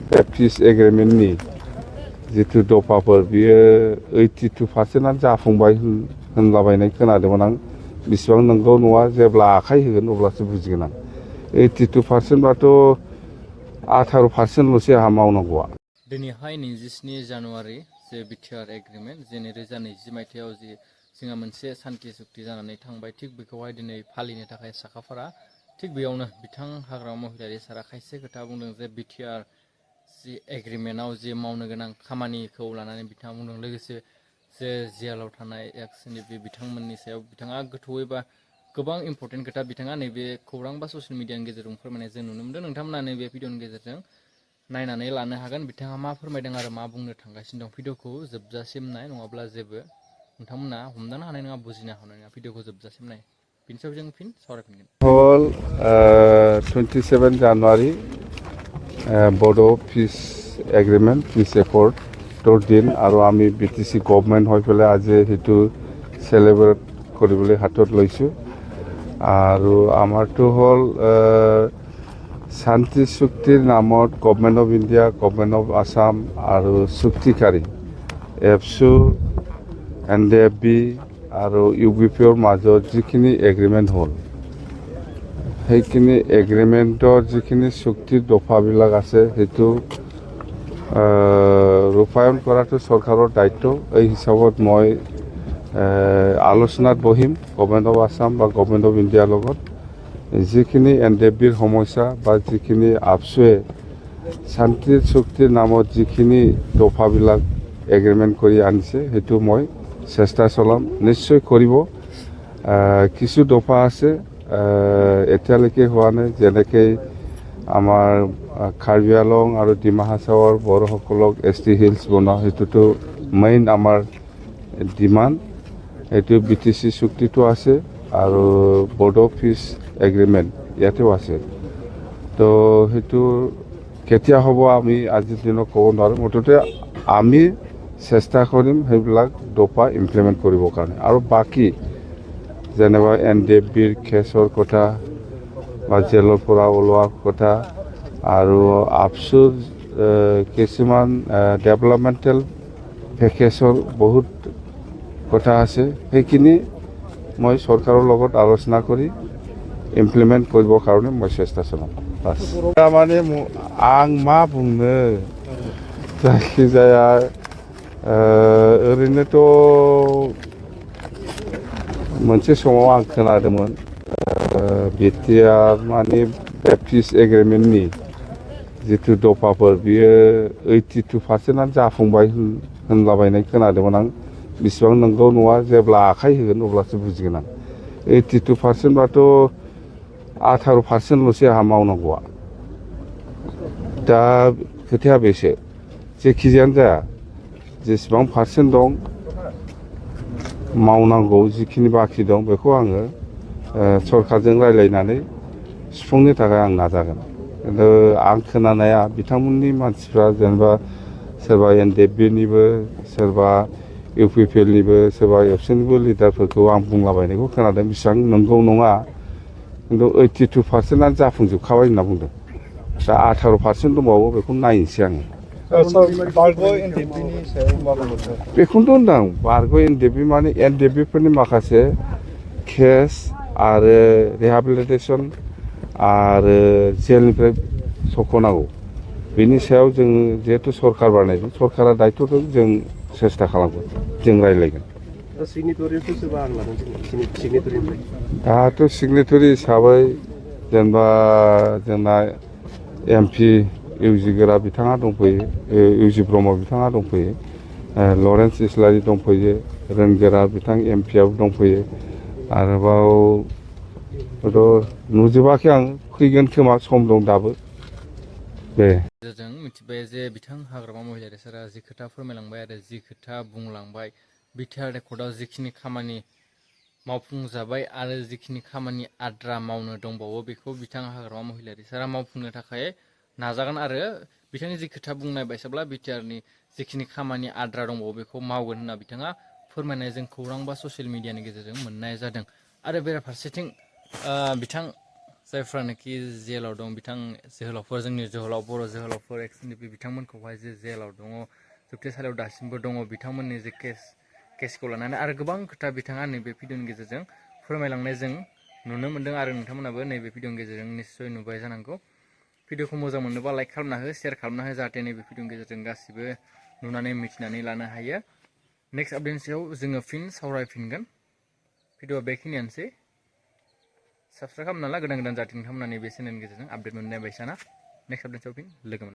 पिस एग्रिमेन्टनि जिथु दफाफोर बियो 82% जाफुंबाय होनलाबायनाय खोनादोंमोन आं बेसेबां नंगौ नङा जेब्ला आखाइ होगोन अब्लासो बुजिगोन आं 82% बाथ' 18%ल'सै आंहा मावनांगौआ दिनैहाय 27 जानुवारि जे बिटिआर एग्रिमेन्ट जे 2020 मायथाइयाव जे जोंहा मोनसे सान्थि सुक्ति जानानै थांबाय थिग बेखौहाय दिनै फालिनो थाखाय साखाफारा थिग बेयावनो बिथां हाग्रामा महिलारि सारा खायसे खोथा बुंदों जे बिटिआर जि एग्रिमेन्टआव जे मावनो गोनां खामानिखौ लानानै बिथाङा बुंदों लोगोसे जे जेलाव थानाय एक्सनि बे बिथांमोननि सायाव बिथाङा गोथौयै बा गोबां इम्पर्टेन्ट खोथा बिथाङा नैबे खौरां बा ससियेल मिडियानि गेजेरजों फोरमायनाय जों नुनो मोनदों नोंथांमोना नैबे भिडिअनि गेजेरजों नायनानै लानो हागोन बिथाङा मा फोरमायदों आरो मा बुंनो थांगासिनो दं भिडिअखौ जोबजासिम नाय नङाब्ला जेबो नोंथांमोना हमदांनो हानाय नङा बुजिनो हानाय नङा भिडिअखौ जोबजासिम नाय बिनि सायाव जों फिन सावरायफिनगोन 27 জানুৱাৰী বড়ো পিছ এগ্ৰিমেণ্ট পিছ একৰ্ডৰ দিন আৰু আমি BTC গভৰ্ণমেণ্ট হৈ পেলাই আজি সেইটো চেলিব্ৰেট কৰিবলৈ হাতত লৈছোঁ আৰু আমাৰটো হ'ল শান্তি চুক্তিৰ নামত government of India government of Assam আৰু চুক্তিকাৰী এপছু NDFB আৰু UBPৰ মাজত যিখিনি এগ্ৰিমেণ্ট হ'ল সেইখিনি এগ্ৰিমেণ্টৰ যিখিনি চুক্তিৰ দফাবিলাক আছে সেইটো ৰূপায়ণ কৰাটো চৰকাৰৰ দায়িত্ব এই হিচাপত মই আলোচনাত বহিম গভৰ্ণমেণ্ট অফ আছাম বা গভৰ্ণমেণ্ট অফ ইণ্ডিয়াৰ লগত যিখিনি NDFBৰ সমস্যা বা যিখিনি আপছুৱে শান্তি চুক্তিৰ নামত যিখিনি দফাবিলাক এগ্ৰিমেণ্ট কৰি আনিছে সেইটো মই চেষ্টা চলাম নিশ্চয় কৰিব কিছু দফা আছে এতিয়ালৈকে হোৱা নাই যেনেকৈ আমাৰ কাৰ্বি আংলং আৰু ডিমা হাছাওৰ বড়োসকলক ST হিলছ বনোৱা সেইটোতো মেইন আমাৰ ডিমাণ্ড এইটো BTC চুক্তিটো আছে আৰু বড়ো পিছ এগ্ৰিমেণ্ট ইয়াতেও আছে তো সেইটো কেতিয়া হ'ব আমি আজিৰ দিনত ক'ব নোৱাৰোঁ মুঠতে আমি চেষ্টা কৰিম সেইবিলাক দফা ইমপ্লিমেণ্ট কৰিবৰ কাৰণে আৰু বাকী যেনেবা NDFBৰ কেছৰ কথা বা জেলৰ পৰা ওলোৱাৰ কথা আৰু আপছুৰ কিছুমান ডেভেলপমেণ্টেল পেকেজৰ বহুত কথা আছে সেইখিনি মই চৰকাৰৰ লগত আলোচনা কৰি ইমপ্লিমেণ্ট কৰিবৰ কাৰণে মই চেষ্টা চলাম বাছ মানে आं मा बुंनो जायखिजाया ओरैनोथ' मोनसे समाव आं खोनादोंमोन बिटिआर माने पिस एग्रिमेन्टनि जिथु दफाफोर बियो 82% जाफुंबाय होनलाबायनाय खोनादोंमोन आं बेसेबां नंगौ नङा जेब्ला आखाइ होगोन अब्लासो बुजिगोन आं 82% बाथ' 18%ल'सै आंहा मावनांगौआ दा खोथाया बेसो जेखिजायानो जाया जेसेबां पार्सेन्ट दं मावनांगौ जिखिनि बाखि दं बेखौ आङो सरकारजों रायज्लायनानै सुफुंनो थाखाय आं नाजागोन खिन्थु आं खोनानाया बिथांमोननि मानसिफ्रा जेनेबा सोरबा NDFBनिबो सोरबा UPPLनिबो सोरबा एबसुनिबो लिडारफोरखौ आं बुंलाबायनायखौ खोनादों बेसेबां नंगौ नङा खिन्थु 82% जाफुंजोबखाबाय होनना बुंदों दा 18% दंबावो बेखौ नायनोसै आङो बेखौनोथ' होनदां बारग' NDFB माने NDFBफोरनि माखासे केस आरो रिहेबिलिटेसन आरो जेलनिफ्राय सख'नांगौ बेनि सायाव जों जिहेतु सरकार बानायदों सरकारा दायित्व दं जों सेस्था खालामगोन जों रायज्लायगोन दाथ' सिगनेटरि हिसाबै जेनेबा जोंना MP इउजि गोरा बिथाङा दंफैयो इउजि ब्रह्म बिथाङा दंफैयो लरेन्स इस्लारि दंफैयो रोनगोरा बिथां MPआबो दंफैयो आरोबाव नुजोबाखै आं फैगोन खोमा सम दं दाबो दे जों मिथिबाय जे बिथां हाग्रामा महिलारि सारा जि खोथा फोरमायलांबाय आरो जि खोथा बुंलांबाय बिटिआर रेकर्डआव जिखिनि खामानि मावफुंजाबाय आरो जिखिनि खामानि आद्रा मावनो दंबावो बेखौ बिथां हाग्रामा महिलारि सारा मावफुंनो थाखाय नाजागोन आरो बिथांनि जि खोथा बुंनाय बायसाब्ला बिटिआरनि जिखिनि खामानि आद्रा दंबावो बेखौ मावगोन होनना बिथाङा फोरमायनाय जों खौरां बा ससियेल मिडियानि गेजेरजों मोननाय जादों आरो बेराफारसेथिं बिथां जायफ्रानोखि जेलाव दं बिथां जोहोलावफोर जोंनि जोहोलाव बर' जोहोलावफोर एक्स एन डि पि बिथांमोनखौहाय जे जेलाव दङ जोबथेसालियाव दासिमबो दङ बिथांमोननि जे केसखौ लानानै आरो गोबां खोथा बिथाङा नैबे भिडिअनि गेजेरजों फोरमायलांनाय जों नुनो मोन्दों आरो नोंथांमोनाबो नैबे भिडिअनि गेजेरजों निस्सय नुबाय जानांगौ। भिडिअखौ मोजां मोनोबा लाइक खालामना हो, शेयार खालामना हो, जाहाथे नैबे भिडिअनि गेजेरजों गासिबो नुनानै मिथिनानै लानो हायो। नेक्स्ट आपडेटनि सायाव जोङो फिन सावरायफिनगोन। भिडिअआ बेखिनियानोसै। साबस्क्राइब खालामना ला गोदान गोदान जाहाथे नोंथांमोना नैबे चेनेलनि गेजेरजों आपडेट मोननाय बायसाना। नेक्स्ट आपडेटआव फिन लोगो मोनगोन।